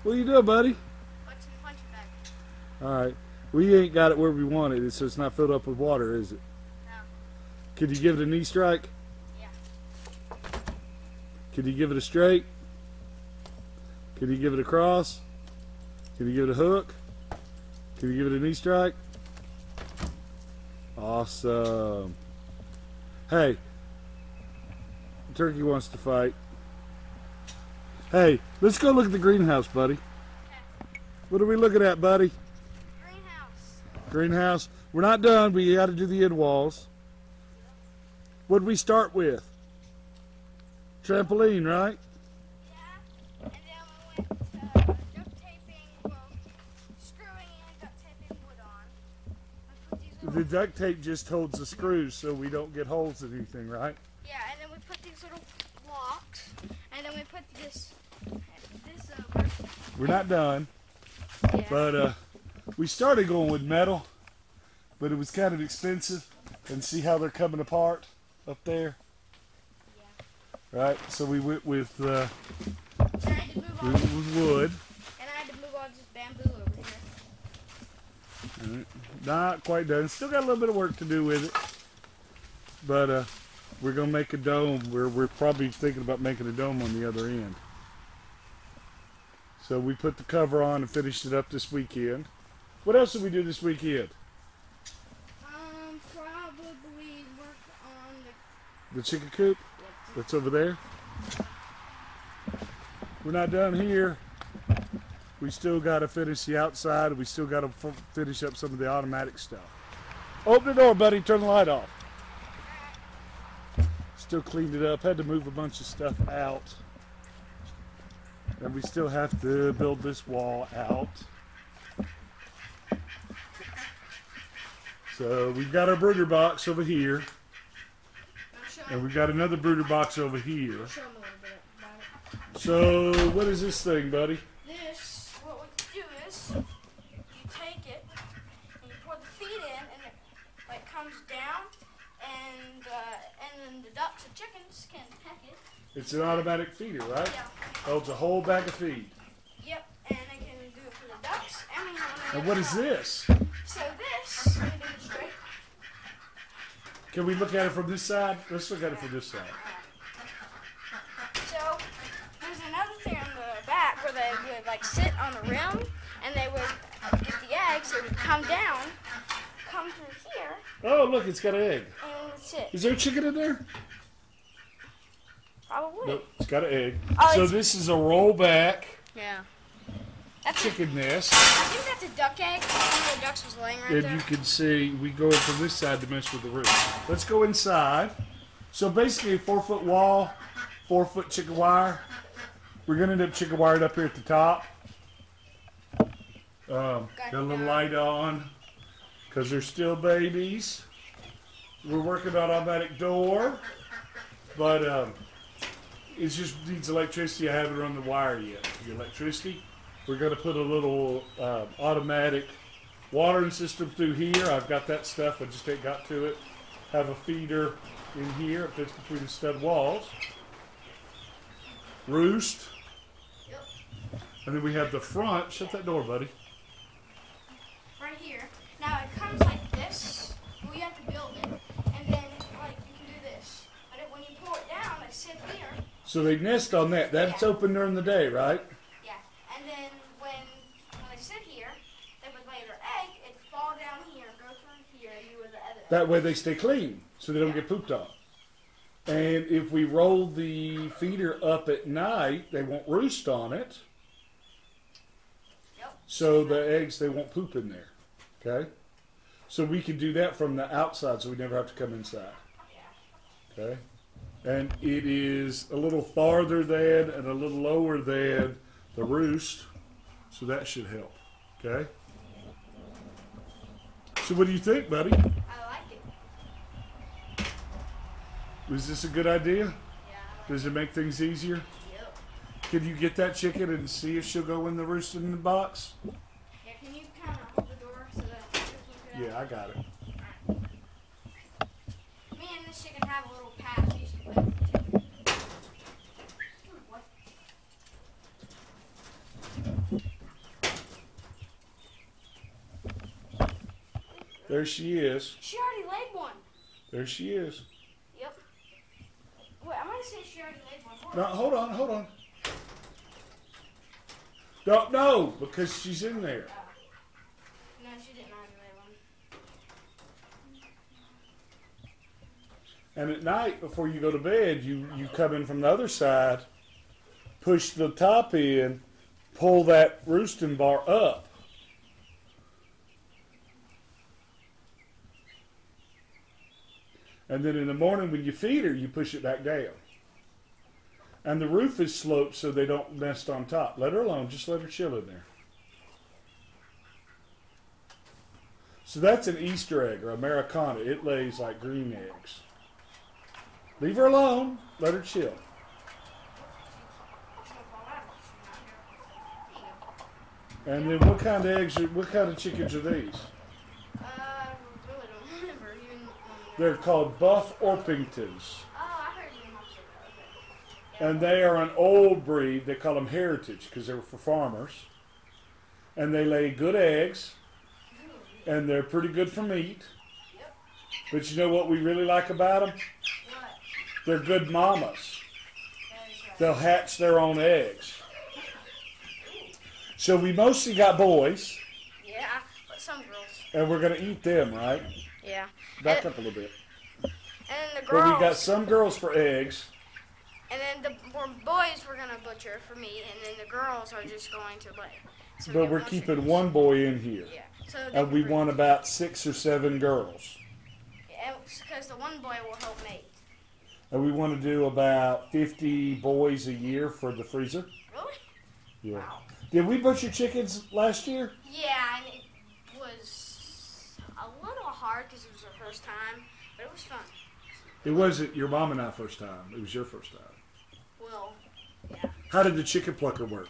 What are you doing, buddy? What's in the punching bag? Alright. We ain't got it where we wanted it, so it's not filled up with water, is it? No. Could you give it a knee strike? Yeah. Could you give it a straight? Could you give it a cross? Could you give it a hook? Could you give it a knee strike? Awesome. Hey, Turkey wants to fight. Hey, let's go look at the greenhouse, buddy. Okay. What are we looking at, buddy? Greenhouse. Greenhouse. We're not done. We got to do the end walls. What'd we start with? Trampoline, right? Yeah. And then we went duct taping, well, screwing and duct taping wood on. I put these little, The duct tape just holds the screws so we don't get holes in anything, right? yeah, and then we put these little blocks, and then we put this We're not done. yeah. But we started going with metal, but it was kind of expensive. And see how they're coming apart up there? Yeah. Right? So we went with And I had to move on, wood. and I had to move on this bamboo over here. Right. Not quite done. Still got a little bit of work to do with it. But we're going to make a dome. We're probably thinking about making a dome on the other end. So we put the cover on and finished it up this weekend. What else did we do this weekend? Probably work on The chicken coop? That's over there. We're not done here. We still got to finish the outside. We still got to finish up some of the automatic stuff. Open the door, buddy. Turn the light off. Still cleaned it up. Had to move a bunch of stuff out. And we still have to build this wall out. So we've got our brooder box over here. And we've got another brooder box over here. show them a little bit about it. So what is this thing, buddy? This, what you do is, you take it, and you pour the feed in, and it like comes down, and then the ducks and chickens can peck it. It's an automatic feeder, right? Yeah. Holds a whole bag of feed. Yep, and I can do it for the ducks, and we have And what is this? So this, let me demonstrate. Can we look at it from this side? Let's look at it from this side. So there's another thing on the back where they would like sit on the rim, and they would get the eggs. It would come down, come through here, Oh, look, it's got an egg. and that's it. Is there a chicken in there? Probably. Nope, it's got an egg. Oh, So it's- this is a rollback Yeah. That's chicken nest. I think that's a duck egg. One of the ducks was laying right And there. you can see we go in from this side to mess with the roof. Let's go inside. So basically a 4-foot wall, 4-foot chicken wire. We're going to end up chicken wired up here at the top. Got a little light on because they're still babies. We're working on automatic door, but it just needs electricity. I haven't run the wire yet. The electricity. We're going to put a little automatic watering system through here. I've got that stuff. I just ain't got to it. Have a feeder in here. It fits between the stud walls. Roost. Yep. And then we have the front. Shut that door, buddy. Right here. Now it comes like this. We have to build it, and then like you can do this. But when you pour it down, they sit here. So they nest on that. That's Yeah. open during the day, right? Yeah. And then when they sit here, they would lay their egg. It'd fall down here, go through here, and you would the other. That way they stay clean, so they don't get pooped on. And if we roll the feeder up at night, they won't roost on it. Yep. So the eggs, they won't poop in there. Okay? So we can do that from the outside, so we never have to come inside. Yeah. Okay? And it is a little farther than and a little lower than the roost, so that should help. Okay? So what do you think, buddy? I like it. Was this a good idea? Yeah. Does it make things easier? Yep. Can you get that chicken and see if she'll go in the roost in the box? Yeah. Can you kind of hold the door so that this will get out? Yeah, I got it. Me and this chicken have a little path. We used to play with the chicken. Ooh, what? There she is. She already laid one. There she is. Yep. Wait, I'm gonna say she already laid one. No, hold on. Don't know because she's in there. No, she didn't already lay one. And at night, before you go to bed, you come in from the other side, push the top in, pull that roosting bar up. And then in the morning when you feed her, you push it back down. And the roof is sloped so they don't nest on top. Let her alone. Just let her chill in there. So that's an Easter egg or Americana. It lays like green eggs. Leave her alone. Let her chill. And then what kind of eggs? What kind of chickens are these? I really don't remember. They're called buff Orpingtons. Oh, I heard you say that. Okay. And they are an old breed. They call them heritage because they were for farmers. And they lay good eggs. And they're pretty good for meat. Yep. But you know what we really like about them? What? They're good mamas. That is right. They'll hatch their own eggs. So we mostly got boys. Yeah, but some girls. And we're going to eat them, right? Yeah. Back up a little bit. And the girls. But we got some girls for eggs. And then the boys we're gonna butcher for meat, and then the girls are just going to lay. So But we're keeping one boy in here. Yeah. So And we want about 6 or 7 girls. Yeah, because the one boy will help mate. And we want to do about 50 boys a year for the freezer. Really? Yeah. Wow. Did we butcher chickens last year? Yeah, and it was a little hard because it was our first time, but it was fun. It wasn't your mom and I first time. It was your first time. Well, yeah. How did the chicken plucker work?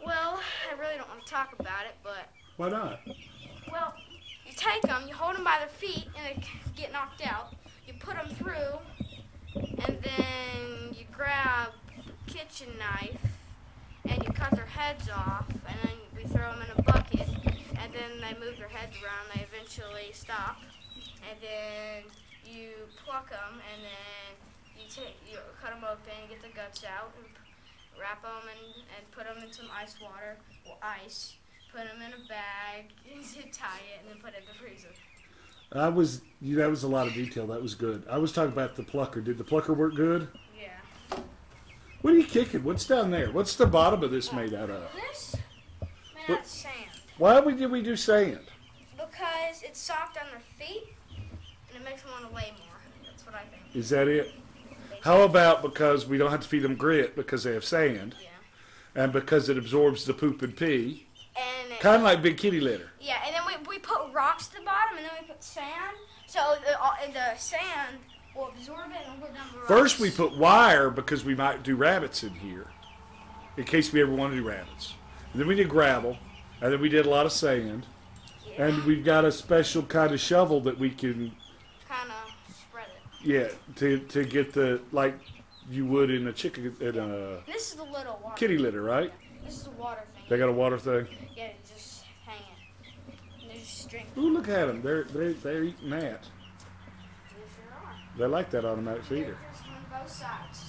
Well, I really don't want to talk about it, but Why not? well, you take them, you hold them by their feet, and they get knocked out. You put them through, and then you grab a kitchen knife, and you cut their heads off, and then we throw them in a bucket, and then they move their heads around. They eventually stop, and then you pluck them, and then you cut them open, get the guts out, and wrap them and put them in some ice water or ice. Put them in a bag, zip tie it, and then put it in the freezer. That was a lot of detail. That was good. I was talking about the plucker. Did the plucker work good? Yeah. What are you kicking? What's down there? What's the bottom of this made out of? This made out of sand. Why did we do sand? Because it's soft on their feet, and it makes them want to lay more. That's what I think. Is that it? How about because we don't have to feed them grit because they have sand, Yeah. and because it absorbs the poop and pee, And kind of like big kitty litter. yeah, and then we put rocks at the bottom, and then we put sand, so the sand will absorb it and put down the rocks. First we put wire because we might do rabbits in here, in case we ever want to do rabbits. And then we did gravel, and then we did a lot of sand, Yeah. and we've got a special kind of shovel that we can, Kind of spread it. yeah, to get the, like you would in a chicken, in a This is the little water. kitty litter, right? This is the water thing. They got a water thing. Yeah, you just hang it. And there's just string. Ooh, look at them. They're eating that. They sure are. They like that automatic feeder. They're just on both sides.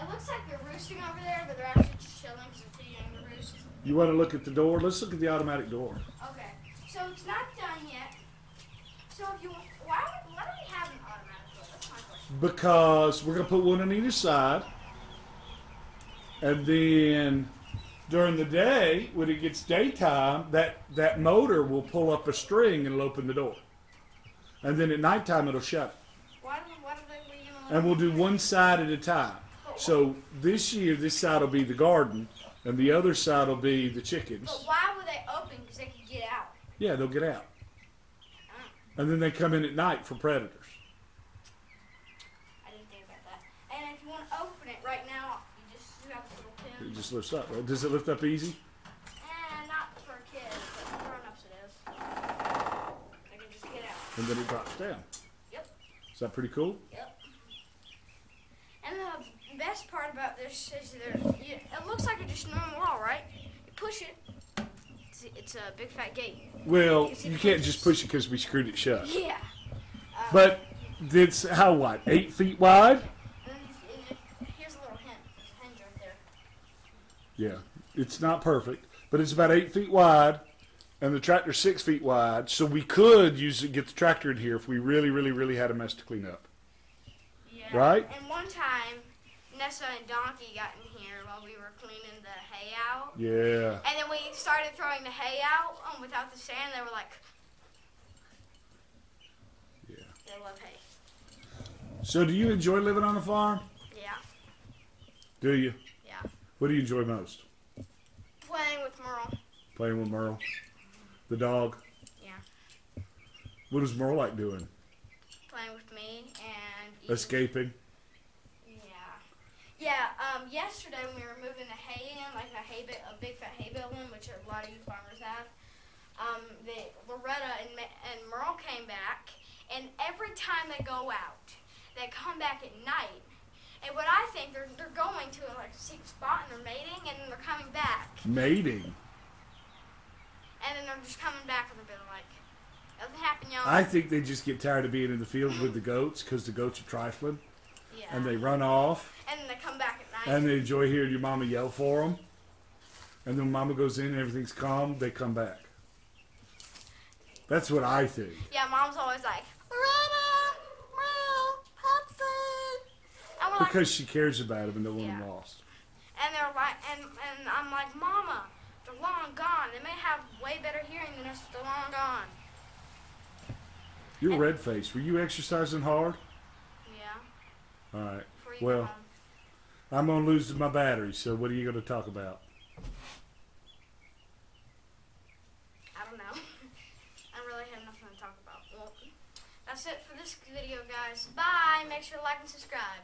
It looks like they're roosting over there, but they're actually just chilling because they're too young to roost. You want to look at the door? Let's look at the automatic door. Okay, so it's not done yet. So if you, why do we have an automatic door? That's my question. Because we're going to put one on either side. And then during the day, when it gets daytime, that motor will pull up a string and it'll open the door. And then at nighttime, it'll shut it. Why do they leave them And we'll do one side at a time. So this year, this side will be the garden, and the other side will be the chickens. But why would they open? Because they could get out. Yeah, they'll get out. Oh, And then they come in at night for predators. I didn't think about that. And if you want to open it right now, you have this little pin. It just lifts up. Right? Does it lift up easy? Not for kids, but for grown-ups it is. They can just get out. And then it drops down. Yep. Is that pretty cool? Yep. And the best part about this is it looks like a just normal wall, right? You push it, it's a big fat gate. Well, you can't just push it because we screwed it shut. Yeah. But it's how what? 8 feet wide? And then here's a little hinge right there. Yeah, it's not perfect, but it's about 8 feet wide, and the tractor's 6 feet wide. So we could use it, get the tractor in here if we really, really, really had a mess to clean up. Yeah. Right? And one time, Nessa and Donkey got in here while we were cleaning the hay out. Yeah. And then we started throwing the hay out without the sand. They were like, Yeah. they love hay. So do you enjoy living on a farm? Yeah. Do you? Yeah. What do you enjoy most? Playing with Merle. Playing with Merle? The dog? Yeah. What does Merle like doing? Playing with me and eating. Escaping? Yeah, yesterday when we were moving the hay in, like a big fat hay building, which a lot of you farmers have, Loretta and Merle came back, and every time they go out, they come back at night. And what I think, they're going to like a secret spot and they're mating, and then they're coming back. Mating? And then they're just coming back and they're like, nothing happened, y'all. I think they just get tired of being in the field with the goats because the goats are trifling. Yeah. And they run off. And then they come back at night. And they enjoy hearing your mama yell for them. And then when mama goes in and everything's calm, they come back. That's what I think. Yeah, mom's always like, Loretta, Merle, Hudson. And we're like, Because she cares about them and don't want them lost. and they're like, and I'm like, Mama, they're long gone. They may have way better hearing than us, but they're long gone. You're red-faced. Were you exercising hard? Yeah. All right. Before you go Well, home. I'm going to lose my battery, so what are you going to talk about? I don't know. I really have nothing to talk about. Well, that's it for this video, guys. Bye. Make sure to like and subscribe.